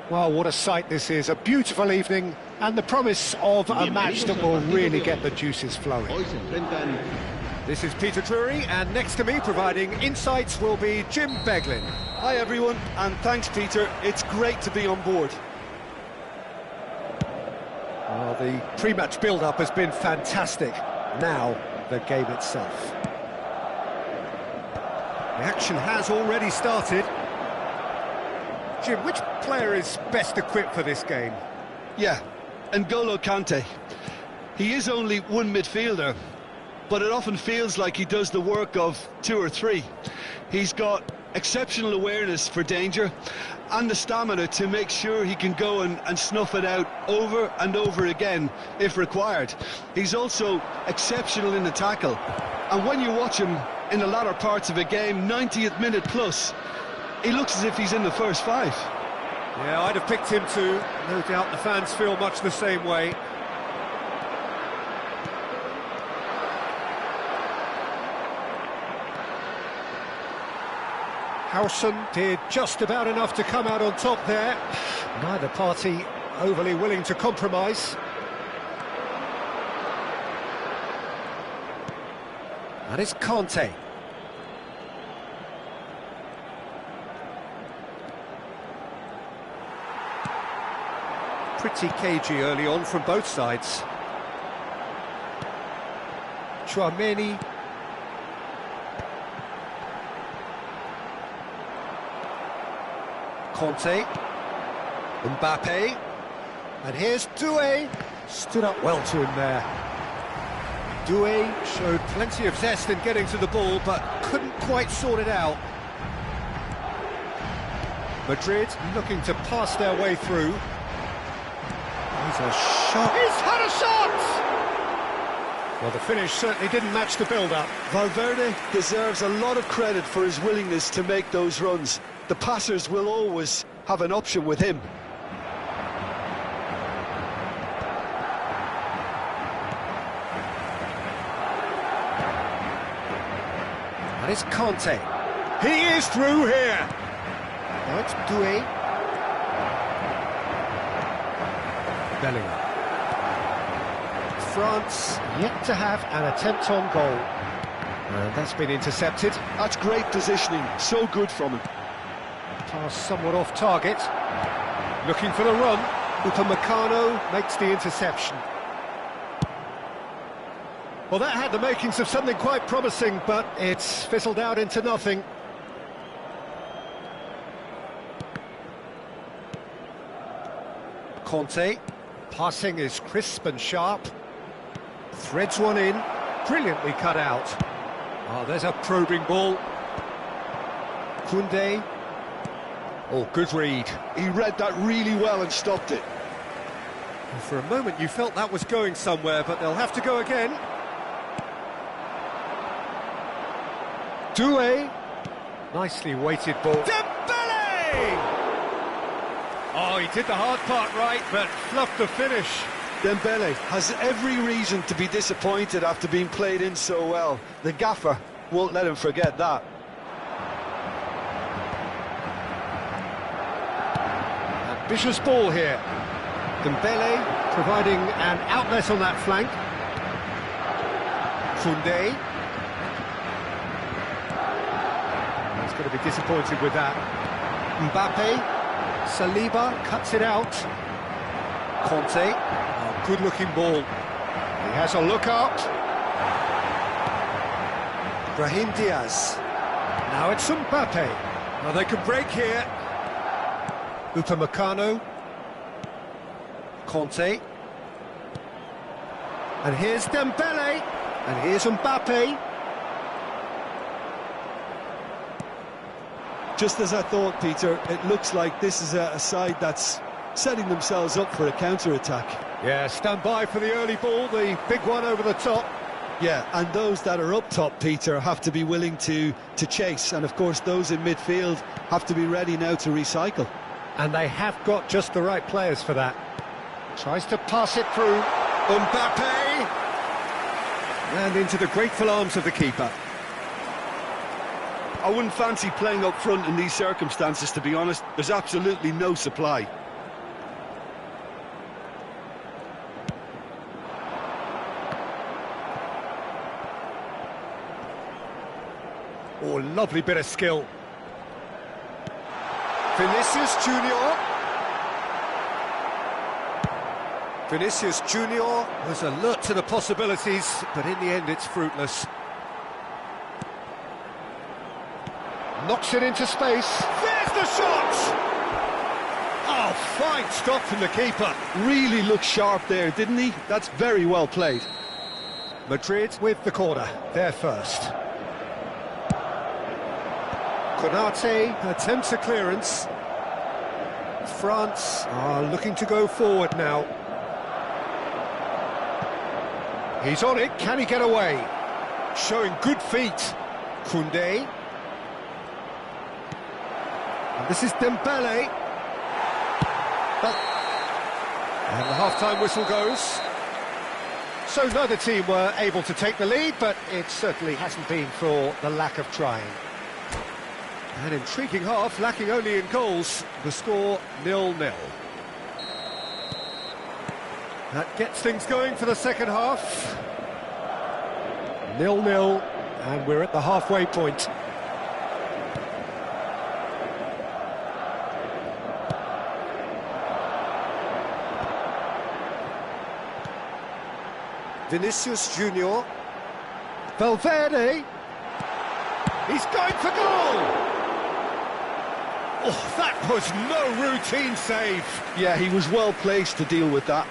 Well, what a sight this is. A beautiful evening and the promise of a match that will really get the juices flowing. This is Peter Drury, and next to me providing insights will be Jim Beglin. Hi everyone, and thanks Peter, it's great to be on board. Well, the pre-match build-up has been fantastic. Now, the game itself. The action has already started. Jim, which player is best equipped for this game? Yeah, N'Golo Kante. He is only one midfielder, but it often feels like he does the work of two or three. He's got exceptional awareness for danger and the stamina to make sure he can go and snuff it out over and over again if required. He's also exceptional in the tackle, and when you watch him in the latter parts of a game, 90th minute plus, he looks as if he's in the first five. Yeah, I'd have picked him too. No doubt the fans feel much the same way. Howson did just about enough to come out on top there. Neither party overly willing to compromise. And it's Kante. Pretty cagey early on from both sides. Chouameni. Conte. Mbappe. And here's Doué. Stood up well to him there. Doué showed plenty of zest in getting to the ball, but couldn't quite sort it out. Madrid looking to pass their way through. He's a shot. He's had a shot! Well, the finish certainly didn't match the build-up. Valverde deserves a lot of credit for his willingness to make those runs. The passers will always have an option with him. And it's Conte. He is through here. Now it's Doué. Bellingham. France yet to have an attempt on goal. And that's been intercepted. That's great positioning, so good from him. Pass somewhat off target. Looking for the run. Upamecano makes the interception. Well, that had the makings of something quite promising, but it's fizzled out into nothing. Conte. Passing is crisp and sharp. Threads one in. Brilliantly cut out. Oh, there's a probing ball. Koundé. Oh, good read. He read that really well and stopped it. And for a moment you felt that was going somewhere, but they'll have to go again. Doué. Nicely weighted ball. Dembele! Oh, he did the hard part right, but fluffed the finish. Dembele has every reason to be disappointed after being played in so well. The gaffer won't let him forget that. Ambitious ball here. Dembele providing an outlet on that flank. Koundé. He's going to be disappointed with that. Mbappe. Saliba cuts it out. Conte. Oh, good-looking ball. He has a look up. Brahim Diaz. Now it's Mbappe. Now they can break here. Upamecano. Conte. And here's Dembele. And here's Mbappe. Just as I thought, Peter, it looks like this is a side that's setting themselves up for a counter-attack. Yeah, stand by for the early ball, the big one over the top. Yeah, and those that are up top, Peter, have to be willing to chase. And, of course, those in midfield have to be ready now to recycle. And they have got just the right players for that. Tries to pass it through. Mbappe! And into the grateful arms of the keeper. I wouldn't fancy playing up front in these circumstances, to be honest. There's absolutely no supply. Oh, lovely bit of skill. Vinicius Junior. Vinicius Junior was alert to the possibilities, but in the end it's fruitless. Knocks it into space. There's the shot! Oh, fine stop from the keeper. Really looked sharp there, didn't he? That's very well played. Madrid with the corner, they're first. Konate attempts a clearance. France are looking to go forward now. He's on it, can he get away? Showing good feet. Koundé. And this is Dembele. And the half-time whistle goes. So neither team were able to take the lead, but it certainly hasn't been for the lack of trying. An intriguing half, lacking only in goals. The score 0-0. That gets things going for the second half. 0-0, and we're at the halfway point. Vinicius Junior. Valverde. He's going for goal! Oh, that was no routine save. Yeah, he was well placed to deal with that.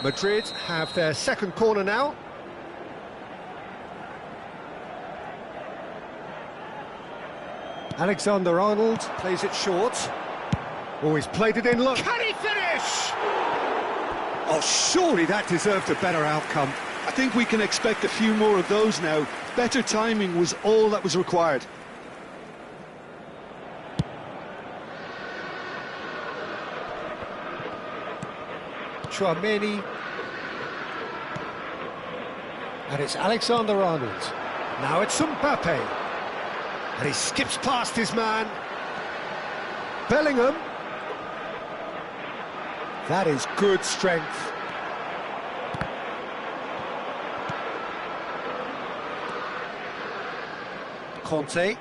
Madrid have their second corner now. Alexander-Arnold plays it short. Oh, he's played it in. Look, can he finish? Oh, surely that deserved a better outcome. I think we can expect a few more of those now. Better timing was all that was required. Chouameni. And it's Alexander-Arnold. Now it's Mbappe. And he skips past his man. Bellingham. That is good strength. Conte.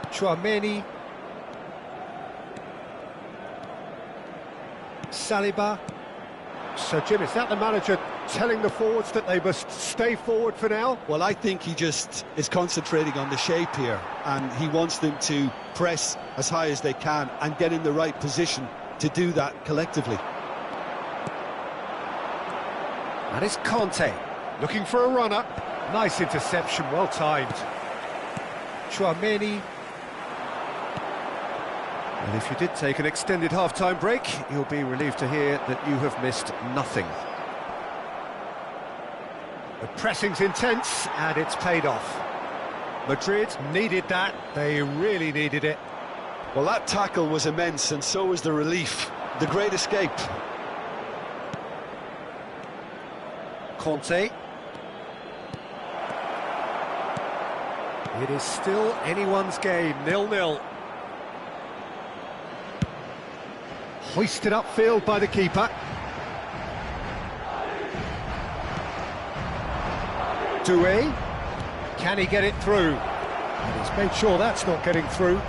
Chouameni. Saliba. So, Jim, is that the manager telling the forwards that they must stay forward for now? Well, I think he just is concentrating on the shape here, and he wants them to press as high as they can and get in the right position to do that collectively. And it's Conte, looking for a runner. Nice interception, well timed. Chouameni. And if you did take an extended half-time break, you'll be relieved to hear that you have missed nothing. The pressing's intense, and it's paid off. Madrid needed that, they really needed it. Well, that tackle was immense, and so was the relief. The great escape. Conte. It is still anyone's game, 0-0. Hoisted upfield by the keeper. Doué. Can he get it through? And he's made sure that's not getting through.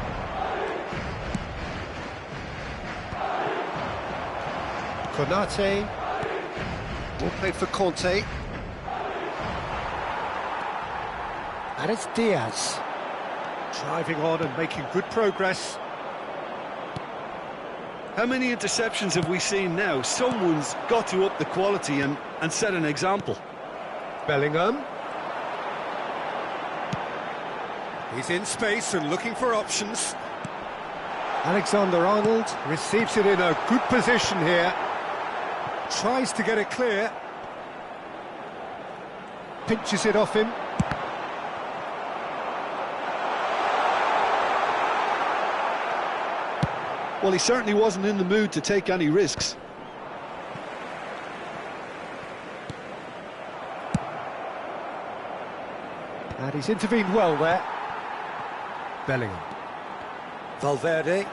Konate. All played for Conte. And it's Diaz. Driving on and making good progress. How many interceptions have we seen now? Someone's got to up the quality and set an example. Bellingham. He's in space and looking for options. Alexander-Arnold receives it in a good position here. Tries to get it clear. Pinches it off him. Well, he certainly wasn't in the mood to take any risks. And he's intervened well there. Bellingham. Valverde.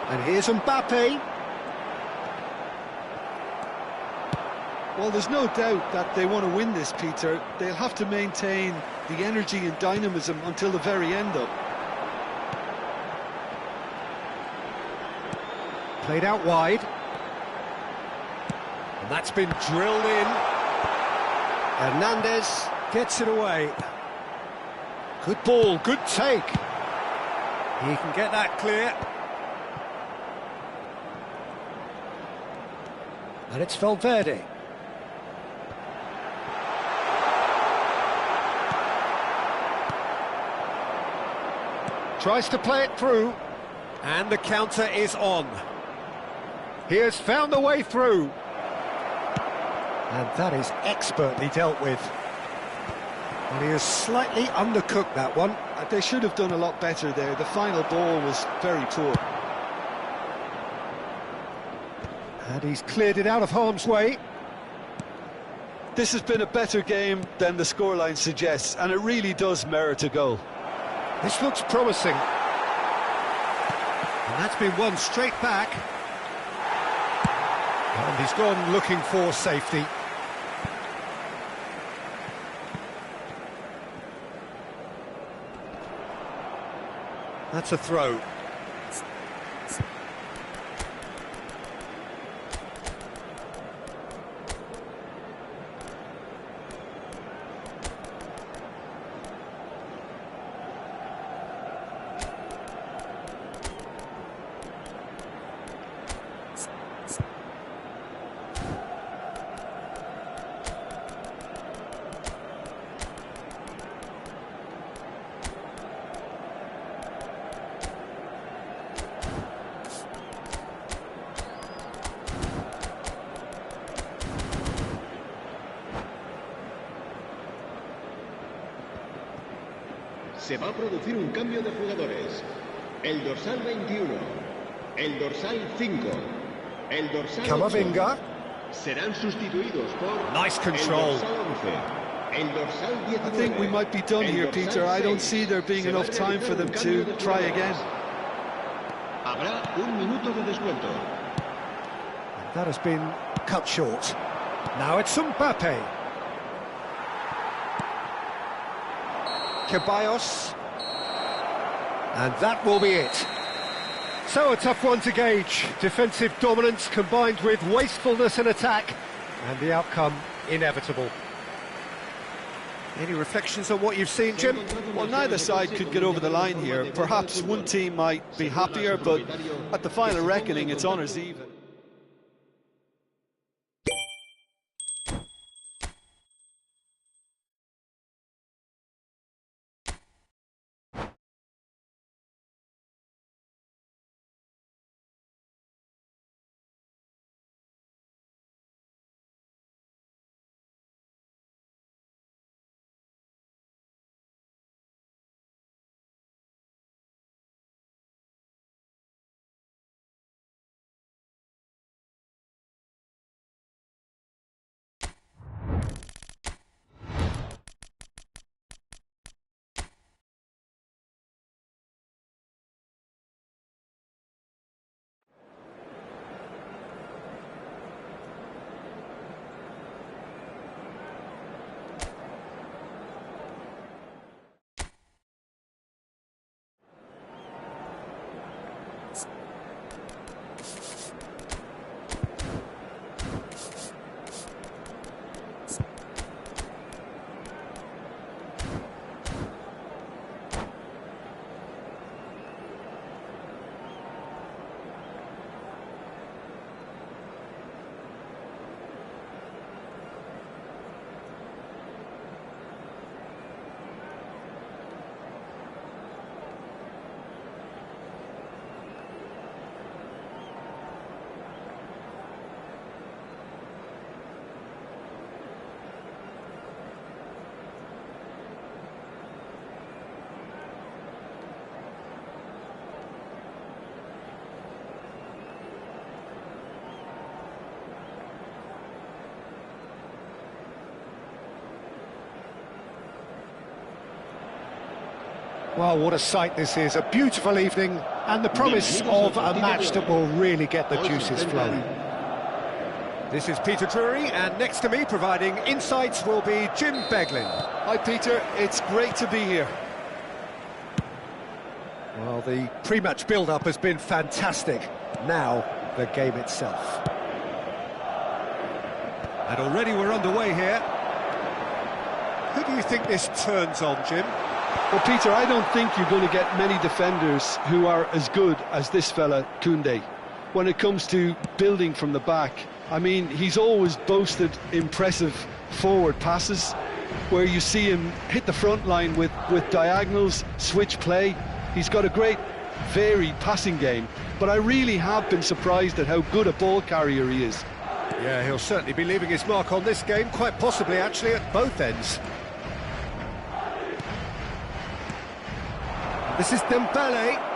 And here's Mbappe. Well, there's no doubt that they want to win this, Peter. They'll have to maintain the energy and dynamism until the very end, though. Played out wide. And that's been drilled in. Hernandez gets it away. Good ball, good take. He can get that clear. And it's Valverde. Tries to play it through. And the counter is on. He has found a way through. And that is expertly dealt with. And he has slightly undercooked that one. They should have done a lot better there. The final ball was very poor. And he's cleared it out of harm's way. This has been a better game than the scoreline suggests, and it really does merit a goal. This looks promising. And that's been won straight back. And he's gone looking for safety. That's a throw. Se va a producir un cambio de jugadores. El dorsal 21, el dorsal 5, el dorsal 8 serán sustituidos por nice control. El dorsal 11, el dorsal 19. I think we might be done here, Peter. I don't see there being enough time for them to try again. Habrá un minuto de descuento. That has been cut short. Now it's Mbappe. Ceballos, and that will be it. So a tough one to gauge. Defensive dominance combined with wastefulness in attack, and the outcome inevitable. Any reflections on what you've seen, Jim? Well, neither side could get over the line here. Perhaps one team might be happier, but at the final reckoning, it's honours even. Well, what a sight this is. A beautiful evening and the promise of a match that will really get the juices flowing. This is Peter Drury, and next to me, providing insights, will be Jim Beglin. Hi Peter, it's great to be here. Well, the pre-match build-up has been fantastic. Now, the game itself. And already we're underway here. Who do you think this turns on, Jim? Well, Peter, I don't think you're going to get many defenders who are as good as this fella, Koundé. When it comes to building from the back, I mean, he's always boasted impressive forward passes, where you see him hit the front line with diagonals, switch play. He's got a great, varied passing game, but I really have been surprised at how good a ball carrier he is. Yeah, he'll certainly be leaving his mark on this game, quite possibly actually at both ends. This is Dembele.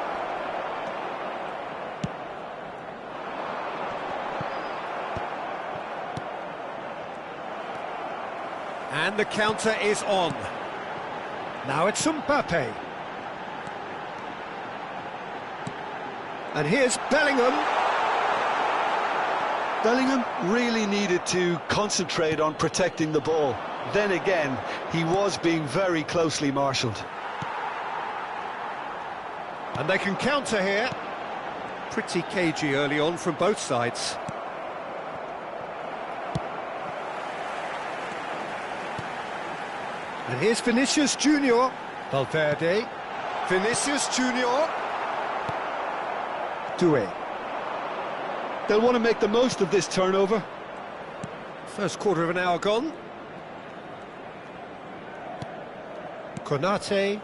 And the counter is on. Now it's Mbappe. And here's Bellingham. Bellingham really needed to concentrate on protecting the ball. Then again, he was being very closely marshalled. And they can counter here. Pretty cagey early on from both sides. And here's Vinicius Junior. Valverde. Vinicius Junior. Doué. They'll want to make the most of this turnover. First quarter of an hour gone. Konate.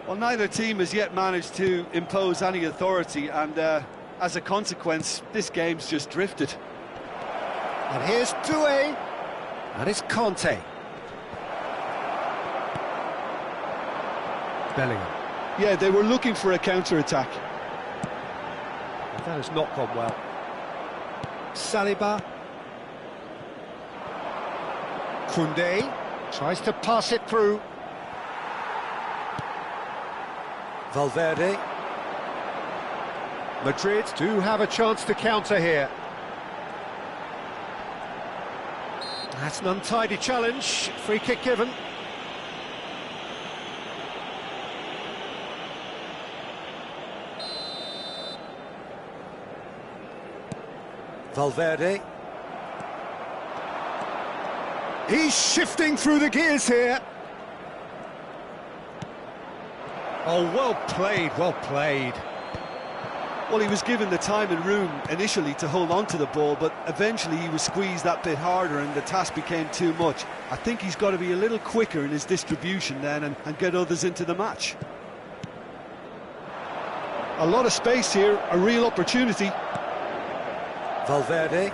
Well, neither team has yet managed to impose any authority, and as a consequence, this game's just drifted. And here's Doué. And it's Conte. Bellingham. Yeah, they were looking for a counter-attack. That has not gone well. Saliba. Koundé tries to pass it through. Valverde. Madrid do have a chance to counter here. That's an untidy challenge. Free kick given. Valverde. He's shifting through the gears here. Oh, well played, well played. Well, he was given the time and room initially to hold on to the ball, but eventually he was squeezed that bit harder and the task became too much. I think he's got to be a little quicker in his distribution then and get others into the match. A lot of space here, a real opportunity. Valverde.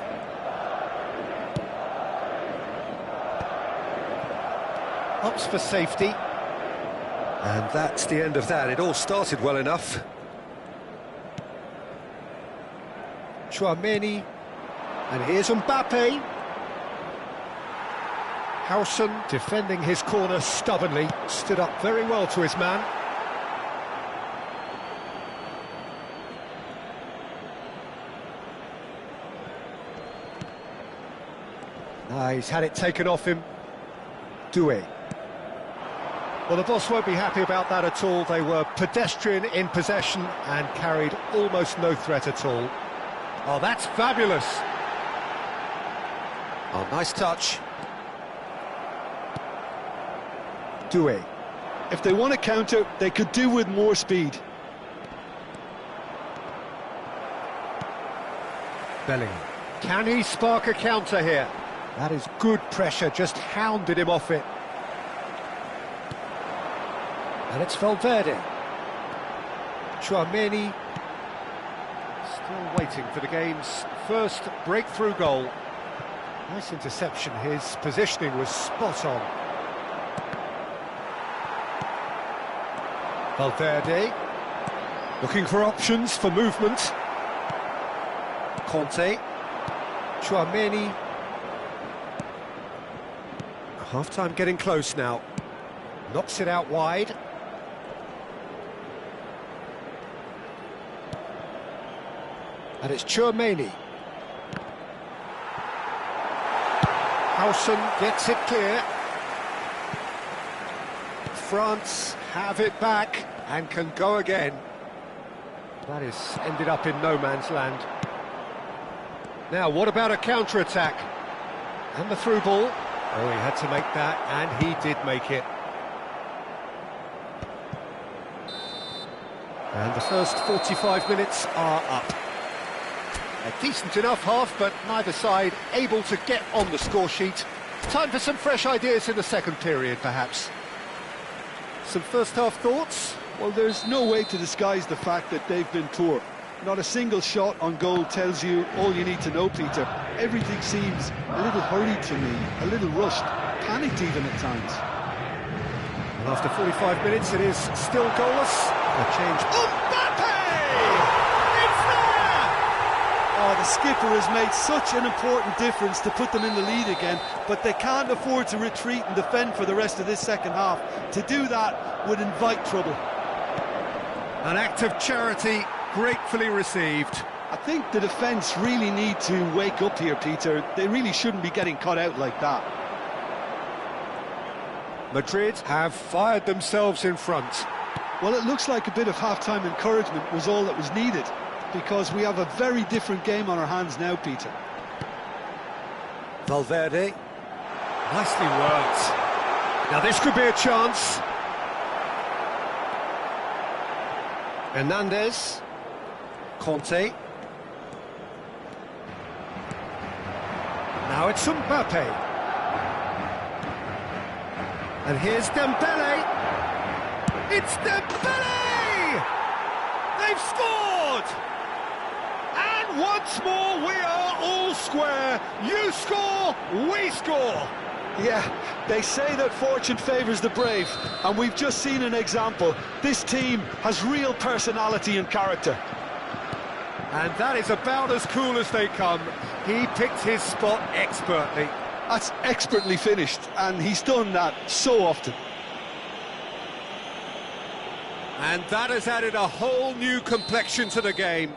Opts for safety. And that's the end of that. It all started well enough. Tchouaméni. And here's Mbappe. Howson defending his corner stubbornly. Stood up very well to his man. He's had it taken off him. Doué. Well, the boss won't be happy about that at all. They were pedestrian in possession and carried almost no threat at all. Oh, that's fabulous. Oh, nice touch. Doué. If they want to counter, they could do with more speed. Bellingham. Can he spark a counter here? That is good pressure, just hounded him off it. And it's Valverde. Tchouaméni. Still waiting for the game's first breakthrough goal. Nice interception, his positioning was spot on. Valverde. Looking for options for movement. Conte. Tchouaméni. Half-time getting close now. Knocks it out wide. And it's Tchouaméni. Hausen gets it clear. France have it back and can go again. That is ended up in no man's land. Now, what about a counter-attack? And the through ball. Oh, he had to make that, and he did make it. And the first 45 minutes are up. A decent enough half, but neither side able to get on the score sheet. Time for some fresh ideas in the second period, perhaps. Some first-half thoughts? Well, there's no way to disguise the fact that they've been poor. Not a single shot on goal tells you all you need to know, Peter. Everything seems a little hurried to me, a little rushed, panicked even at times. And after 45 minutes, it is still goalless. A change. Mbappe! It's there! Oh, the skipper has made such an important difference to put them in the lead again, but they can't afford to retreat and defend for the rest of this second half. To do that would invite trouble. An act of charity gratefully received. I think the defence really need to wake up here, Peter. They really shouldn't be getting caught out like that. Madrid have fired themselves in front. Well, it looks like a bit of half-time encouragement was all that was needed, because we have a very different game on our hands now, Peter. Valverde. Nicely worked. Now this could be a chance. Hernandez. Conte. Now it's Mbappe. And here's Dembele. It's Dembele! They've scored! And once more we are all square. You score, we score. Yeah, they say that fortune favours the brave, and we've just seen an example. This team has real personality and character. And that is about as cool as they come. He picked his spot expertly. That's expertly finished, and he's done that so often. And that has added a whole new complexion to the game.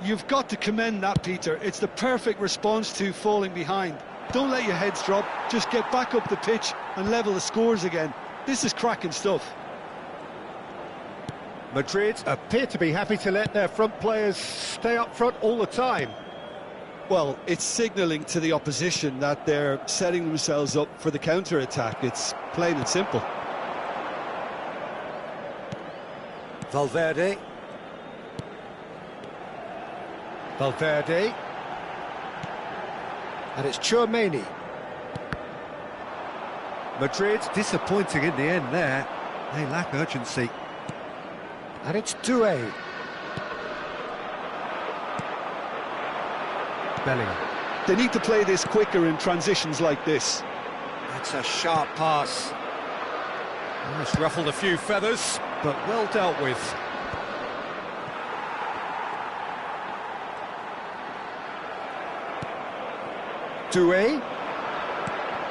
You've got to commend that, Peter. It's the perfect response to falling behind. Don't let your heads drop, just get back up the pitch and level the scores again. This is cracking stuff. Madrid appear to be happy to let their front players stay up front all the time. Well, it's signalling to the opposition that they're setting themselves up for the counter-attack. It's plain and simple. Valverde. Valverde. And it's Tchouaméni. Madrid disappointing in the end there. They lack urgency. And it's Doué. Bellingham. They need to play this quicker in transitions like this. That's a sharp pass. It's ruffled a few feathers, but well dealt with. Doué.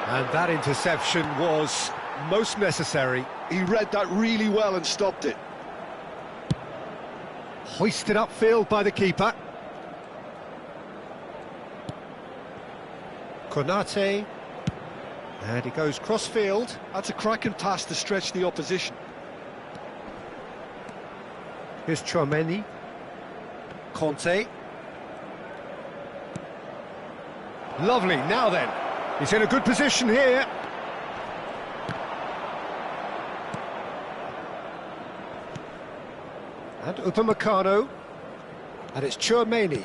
And that interception was most necessary. He read that really well and stopped it. Hoisted upfield by the keeper. Konate. And he goes cross-field. That's a cracking pass to stretch the opposition. Here's Tchouaméni. Conte. Lovely, now then. He's in a good position here. And Upamecano. And it's Tchouaméni.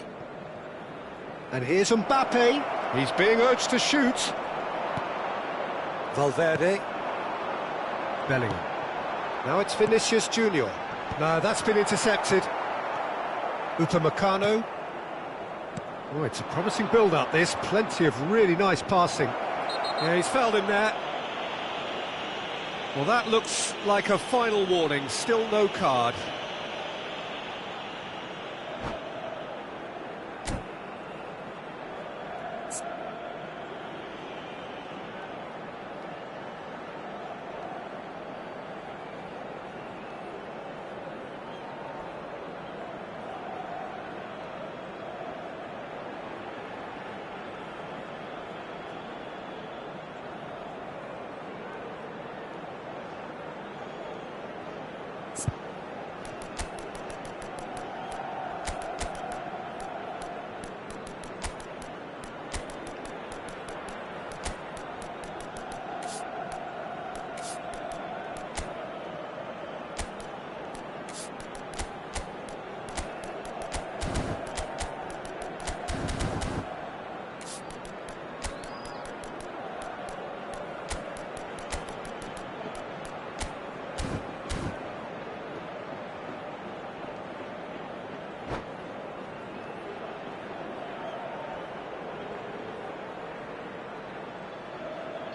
And here's Mbappe. He's being urged to shoot. Valverde. Bellingham. Now it's Vinicius Junior. No, that's been intercepted. Upamecano. Oh, it's a promising build-up, this. Plenty of really nice passing. Yeah, he's fouled him there. Well, that looks like a final warning. Still no card.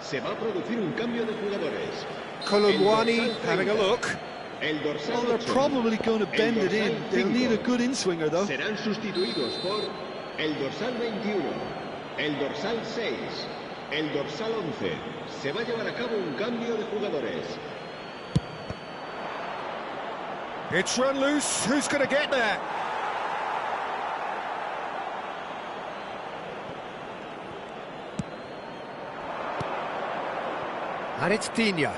Se va a producir un cambio de jugadores. Kolumwani having a look. El dorsal Well, they're 8. probably going to bend it in. dorsal They'll 5. need a good in-swinger, though. Serán sustituidos por el dorsal 21, el dorsal 6, el dorsal 11. Se va a llevar a cabo un cambio de jugadores. It's run loose. Who's going to get there? And it's Digne.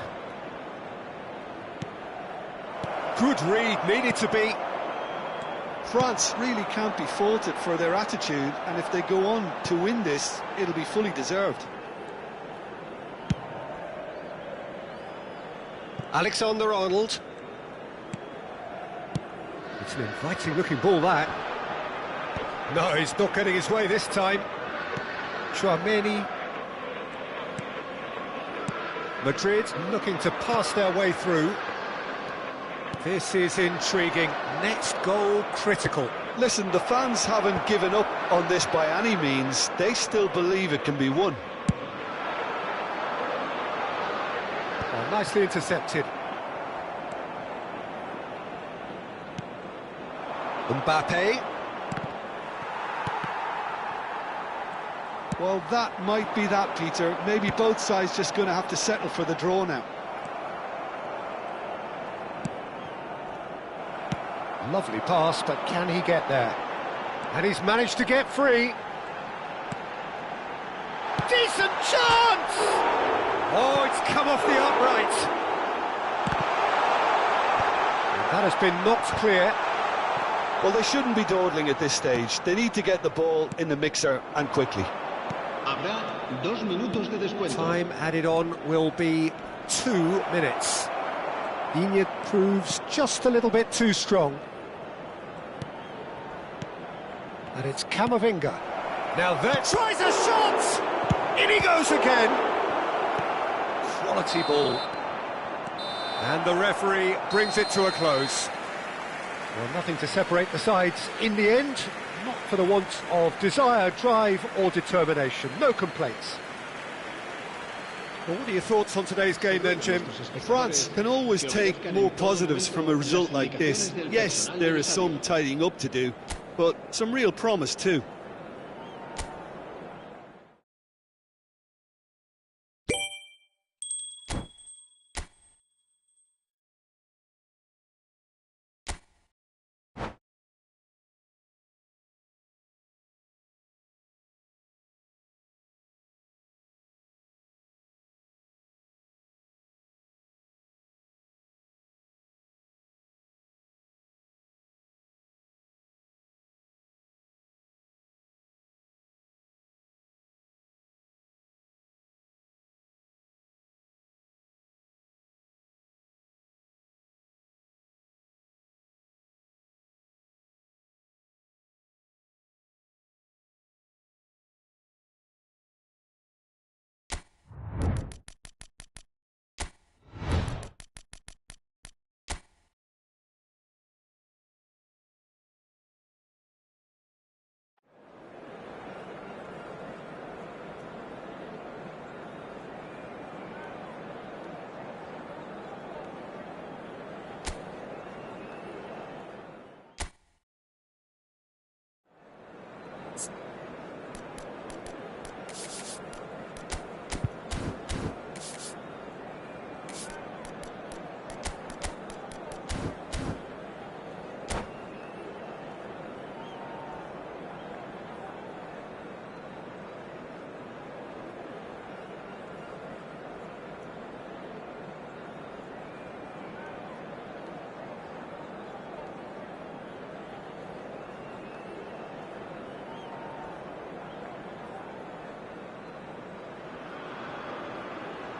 Good read, needed to be. France really can't be faulted for their attitude, and if they go on to win this, it'll be fully deserved. Alexander-Arnold. It's an inviting-looking ball, that. No, he's not getting his way this time. Chouameni. Madrid looking to pass their way through. This is intriguing. Next goal critical. Listen, the fans haven't given up on this by any means. They still believe it can be won. Oh, nicely intercepted. Mbappe. Well, that might be that, Peter. Maybe both sides just going to have to settle for the draw now. Lovely pass, but can he get there? And he's managed to get free. Decent chance! Oh, it's come off the upright. And that has been knocked clear. Well, they shouldn't be dawdling at this stage. They need to get the ball in the mixer and quickly. Habrá 2 minutos de descuento. Time added on will be 2 minutes. Digne proves just a little bit too strong. And it's Camavinga. Now there tries a shot! In he goes again! Quality ball. And the referee brings it to a close. Well, nothing to separate the sides in the end. Not for the want of desire, drive or determination. No complaints. Well, what are your thoughts on today's game then, Jim? France can always take more positives from a result like this. Yes, there is some tidying up to do, but some real promise too.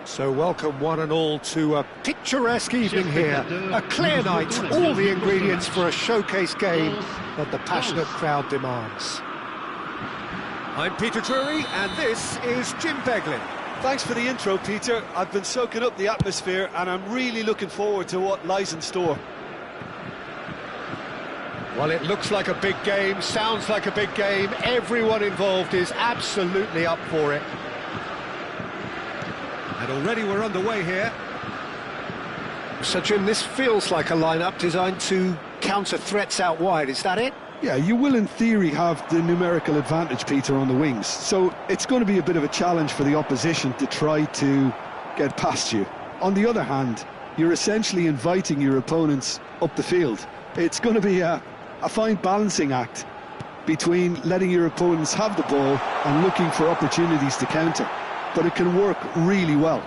So welcome one and all to a picturesque evening here. A clear night, all the ingredients for a showcase game that the passionate crowd demands. I'm Peter Drury and this is Jim Beglin. Thanks for the intro, Peter. I've been soaking up the atmosphere and I'm really looking forward to what lies in store. Well, it looks like a big game, sounds like a big game. Everyone involved is absolutely up for it. And already we're underway here. So, Jim, this feels like a lineup designed to counter threats out wide, is that it? Yeah, you will in theory have the numerical advantage, Peter, on the wings. So it's going to be a bit of a challenge for the opposition to try to get past you. On the other hand, you're essentially inviting your opponents up the field. It's going to be a fine balancing act between letting your opponents have the ball and looking for opportunities to counter. But it can work really well.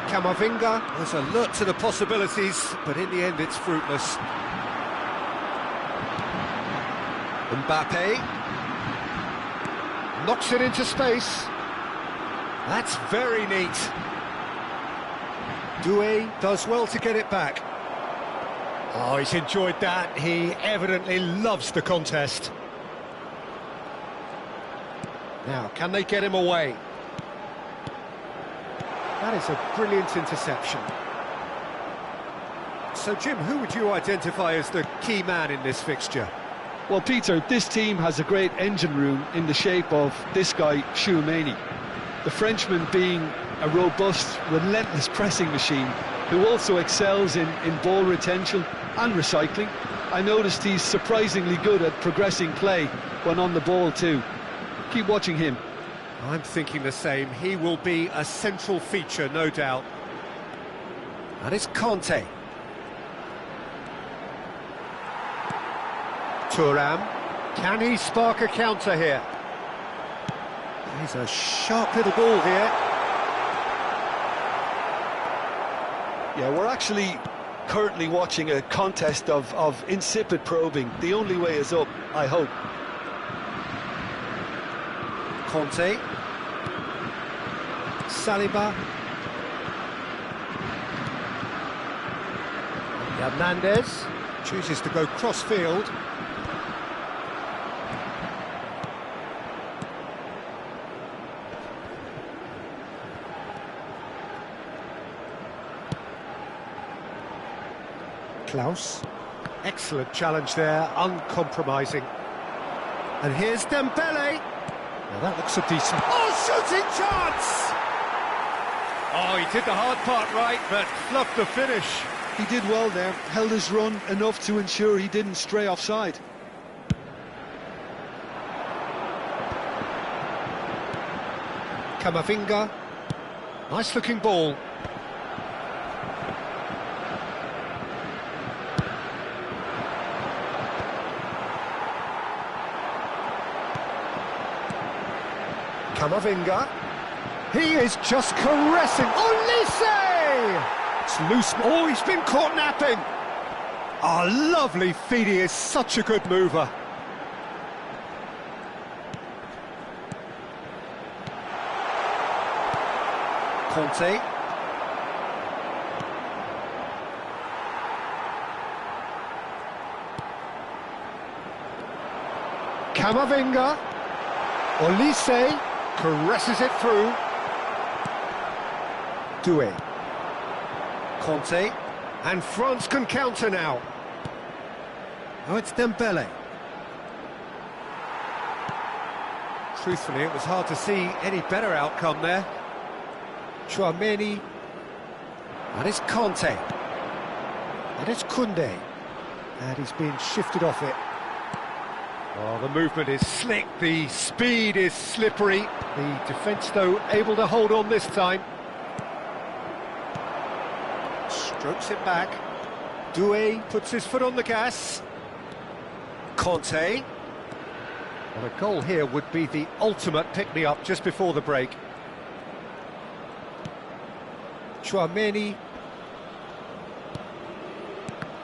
Camavinga was alert to the possibilities, but in the end it's fruitless. Mbappe knocks it into space. That's very neat. Doué does well to get it back. Oh, he's enjoyed that. He evidently loves the contest. Now, can they get him away? That is a brilliant interception. So, Jim, who would you identify as the key man in this fixture? Well, Peter, this team has a great engine room in the shape of this guy, Tchouaméni. The Frenchman being a robust, relentless pressing machine who also excels in ball retention and recycling. I noticed he's surprisingly good at progressing play when on the ball too. Keep watching him. I'm thinking the same. He will be a central feature, no doubt. And it's Conte. Thuong. Can he spark a counter here? He's a sharp little ball here. Yeah, we're actually currently watching a contest of insipid probing. The only way is up, I hope. Conte. Saliba. Hernandez chooses to go cross-field. Klaus. Excellent challenge there, uncompromising. And here's Dembele. Now that looks a decent... Oh, shooting chance! Oh, he did the hard part right, but fluffed the finish. He did well there, held his run enough to ensure he didn't stray offside. Camavinga. Nice looking ball. Camavinga. He is just caressing. Olise! It's loose. Oh, he's been caught napping. Oh, lovely feet. He is such a good mover. Conte. Camavinga. Olise caresses it through. Doué. Conte. And France can counter now. Oh, it's Dembele. Truthfully, it was hard to see any better outcome there. Tchouaméni. And it's Conte. And it's Koundé. And he's being shifted off it. Oh, the movement is slick, the speed is slippery. The defence, though, able to hold on this time. Strokes it back. Doué puts his foot on the gas. Conte. Well, a goal here would be the ultimate pick-me-up just before the break. Tchouaméni.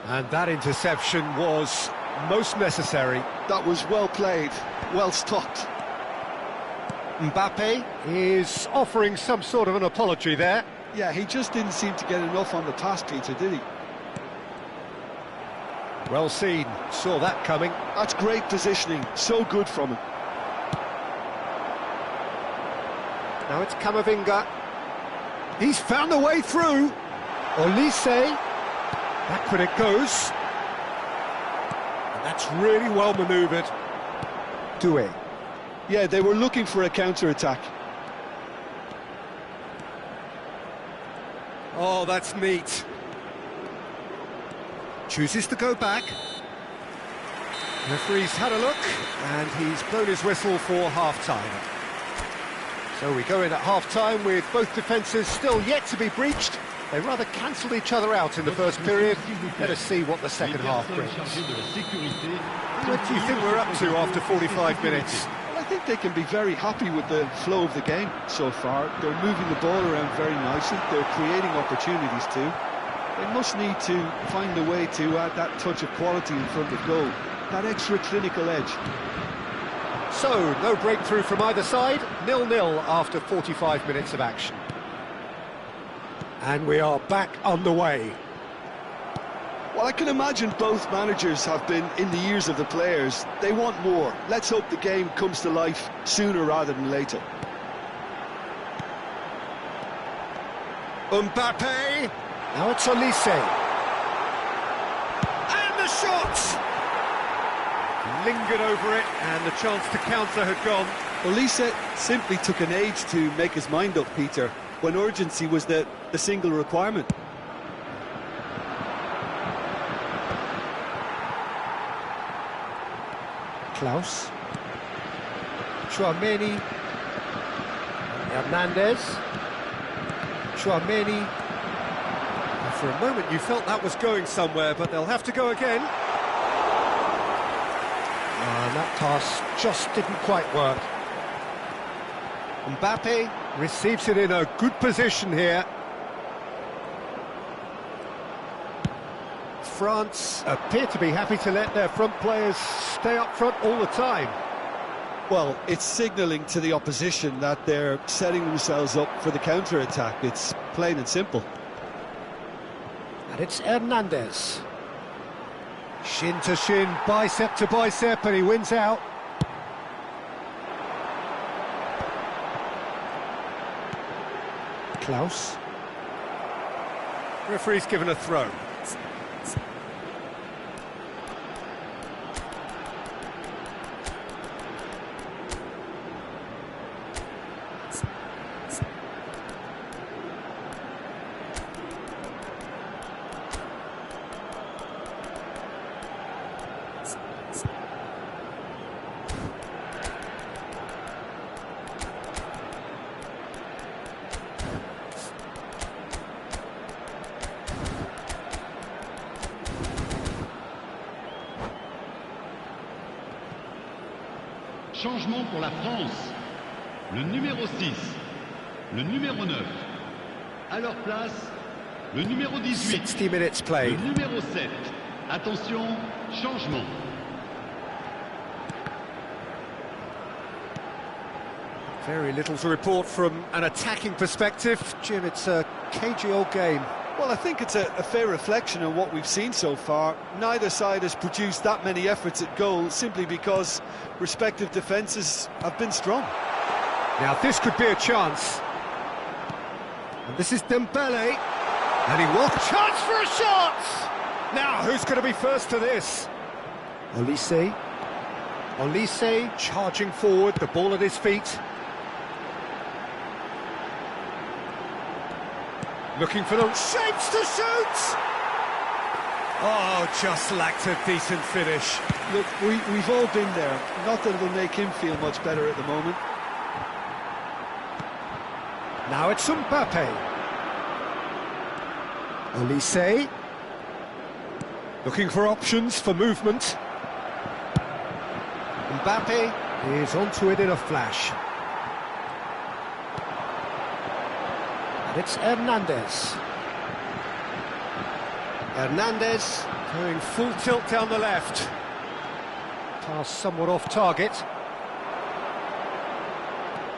And that interception was most necessary. That was well played, well stopped. Mbappe is offering some sort of an apology there. Yeah, he just didn't seem to get enough on the pass, Peter, did he? Well seen, saw that coming. That's great positioning, so good from him. Now it's Camavinga. He's found a way through. Olise. Backward it goes. And that's really well manoeuvred. Doué. Yeah, they were looking for a counter-attack. Oh, that's neat. Chooses to go back. Referee's had a look, and he's blown his whistle for half-time. So we go in at half-time with both defences still yet to be breached. They rather cancelled each other out in the first period. Let us see what the second half brings. What do you think we're up to after 45 minutes? I think they can be very happy with the flow of the game so far. They're moving the ball around very nicely. They're creating opportunities too. They must need to find a way to add that touch of quality in front of goal, that extra clinical edge. So, no breakthrough from either side, 0-0 after 45 minutes of action. And we are back underway. Well, I can imagine both managers have been in the ears of the players. They want more. Let's hope the game comes to life sooner rather than later. Mbappe. Now it's Olise. And the shot! Lingered over it, and the chance to counter had gone. Olise simply took an age to make his mind up, Peter, when urgency was the single requirement. Klaus. Chouameni. Hernandez. Chouameni. And for a moment you felt that was going somewhere, but they'll have to go again. And that pass just didn't quite work. Mbappe receives it in a good position here. France appear to be happy to let their front players stay up front all the time. Well, it's signalling to the opposition that they're setting themselves up for the counter-attack. It's plain and simple. And it's Hernandez. Shin to shin, bicep to bicep, and he wins out. Klaus. Referee's given a throw. Changement pour la France. Le numéro 6, le numéro 9. À leur place, le numéro 18. 60 minutes played. Le numéro 7. Attention, changement. Very little to report from an attacking perspective. Jim, it's a cagey old game. Well, I think it's a fair reflection of what we've seen so far. Neither side has produced that many efforts at goal simply because respective defences have been strong. Now this could be a chance. And this is Dembele. And he walks. Chance for a shot! Now, who's going to be first to this? Olise. Olise charging forward, the ball at his feet. Looking for the shapes to shoot! Oh, just lacked a decent finish. Look, we've all been there. Not that it'll make him feel much better at the moment. Now it's Mbappe. Olise. Looking for options for movement. Mbappe is onto it in a flash. It's Hernandez. Hernandez going full tilt down the left. Pass somewhat off target.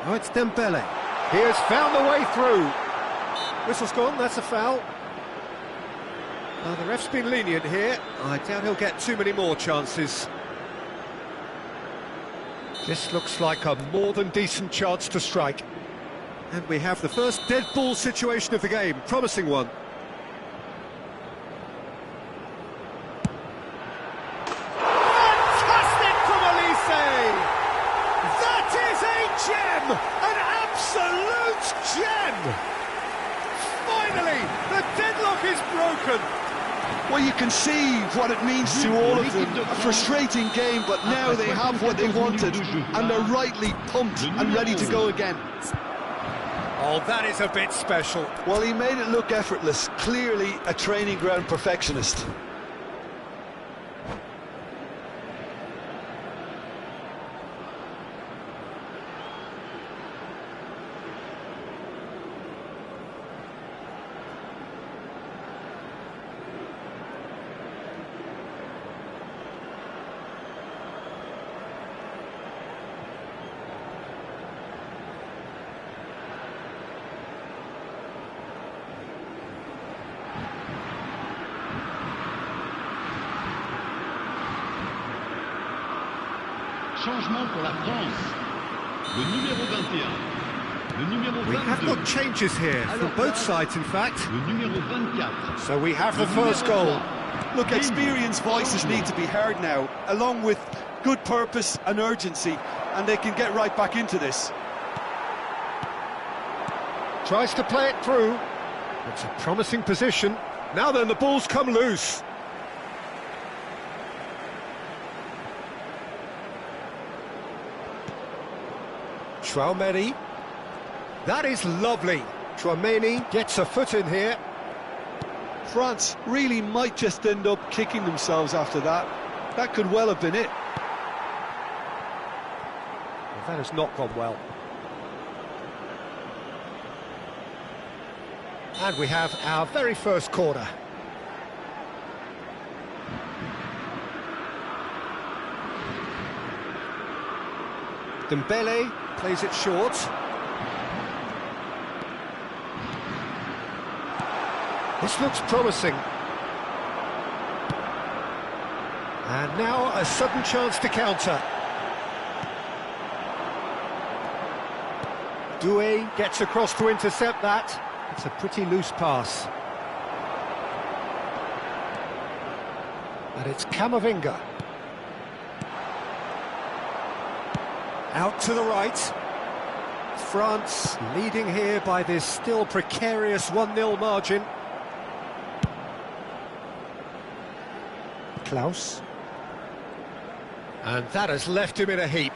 Oh, it's Dembele. He has found the way through. Whistle's gone, that's a foul. The ref's been lenient here. I doubt he'll get too many more chances. This looks like a more than decent chance to strike. And we have the first dead ball situation of the game, promising one. Fantastic from Olise! That is a gem! An absolute gem! Finally, the Well, you can see what it means to all of them. A frustrating game, but now they have what they wanted, and they're rightly pumped and ready to go again. Oh, that is a bit special. Well, he made it look effortless. Clearly a training ground perfectionist. Changement pour la France. Le numéro 21. Le numéro 22. We have got changes here from both sides, in fact. Le numéro 24. So we have the first goal. Look, experienced voices need to be heard now, along with good purpose and urgency, and they can get right back into this. Tries to play it through. It's a promising position. Now then, the ball's come loose. Chouameni. That is lovely. Chouameni gets a foot in here. France really might just end up kicking themselves after that. That could well have been it. Well, that has not gone well. And we have our very first corner. Dembele plays it short. This looks promising. And now a sudden chance to counter. Doué gets across to intercept that. It's a pretty loose pass. And it's Camavinga. Out to the right. France leading here by this still precarious 1-0 margin. Klaus. And that has left him in a heap.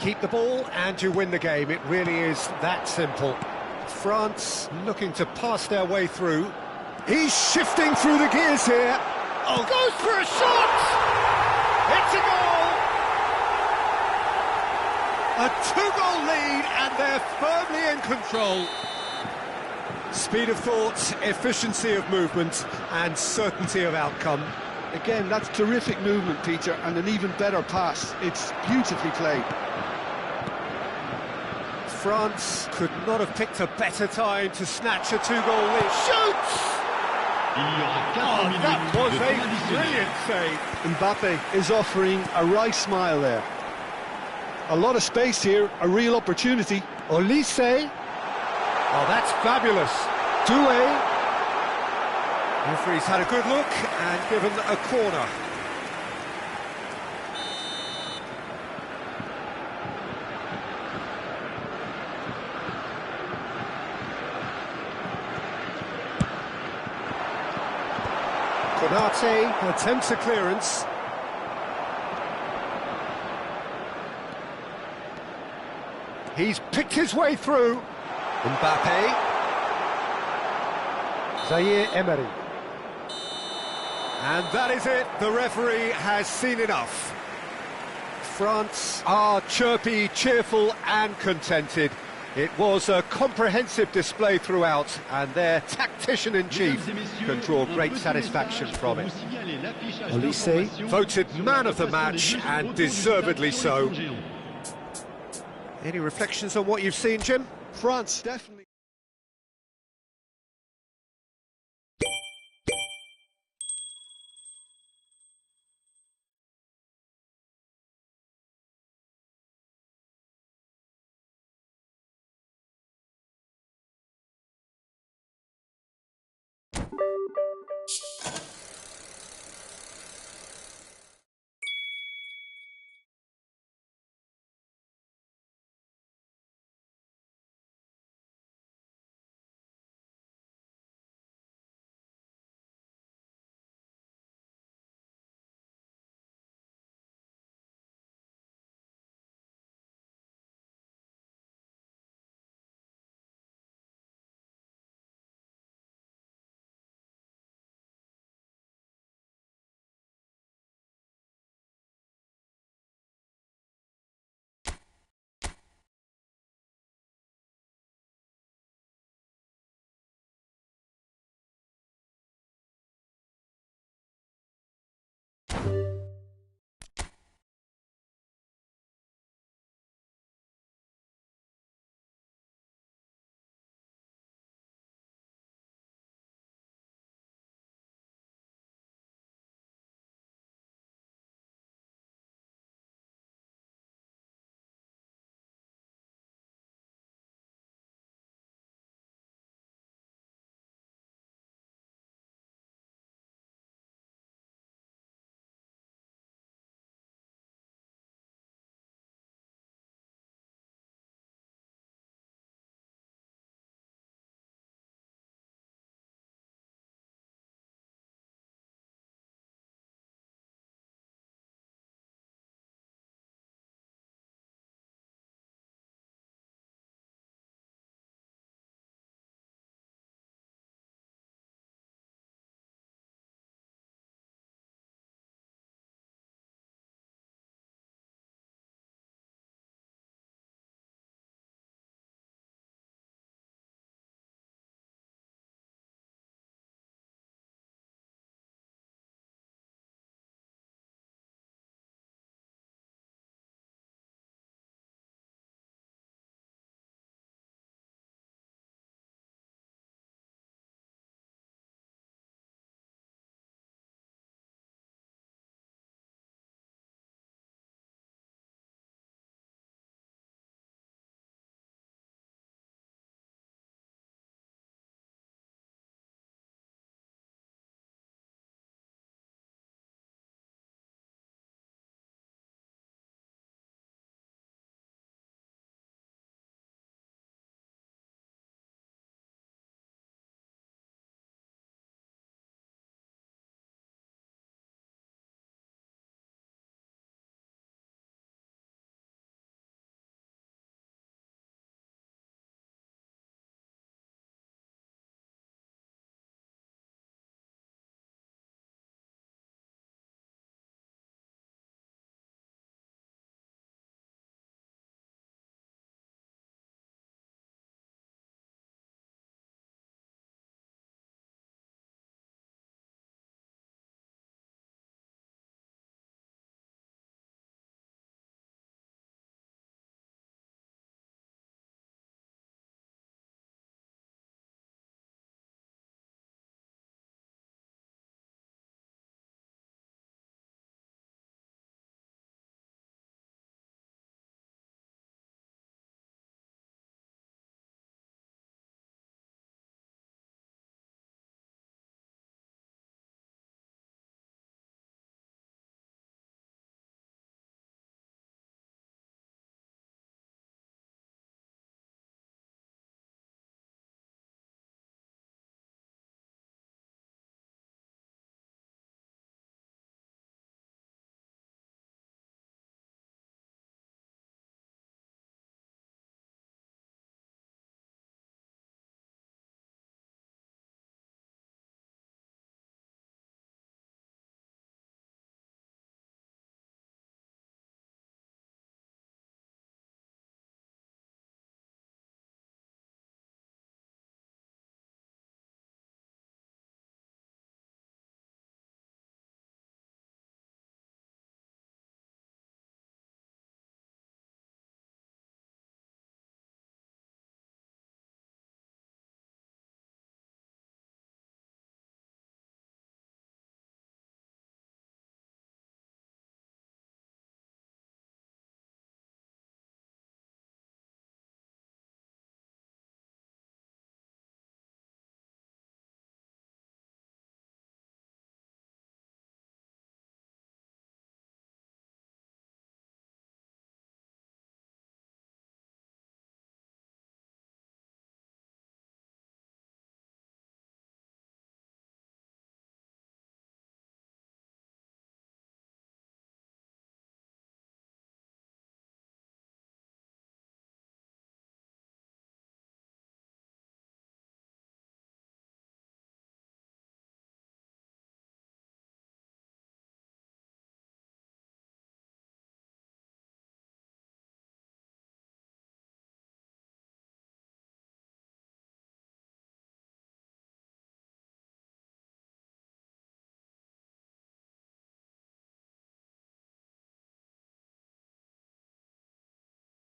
Keep the ball and you win the game. It really is that simple. France looking to pass their way through. He's shifting through the gears here. Oh, goes for a shot! It's a goal! A two-goal lead, and they're firmly in control. Speed of thought, efficiency of movement, and certainty of outcome. Again, that's terrific movement, Peter, and an even better pass. It's beautifully played. France could not have picked a better time to snatch a two-goal lead. Shoots! Oh, that was a brilliant save. Mbappe is offering a wry smile there. A lot of space here, a real opportunity. Olise. Oh, that's fabulous. Doué. Referee's had a good look and given a corner. Konate attempts a clearance. He's picked his way through. Mbappe. Zaire Emery. And that is it. The referee has seen enough. France are chirpy, cheerful and contented. It was a comprehensive display throughout, and their tactician-in-chief can draw great satisfaction from it. Olise voted man of the match, and deservedly so. Any reflections on what you've seen, Jim? France definitely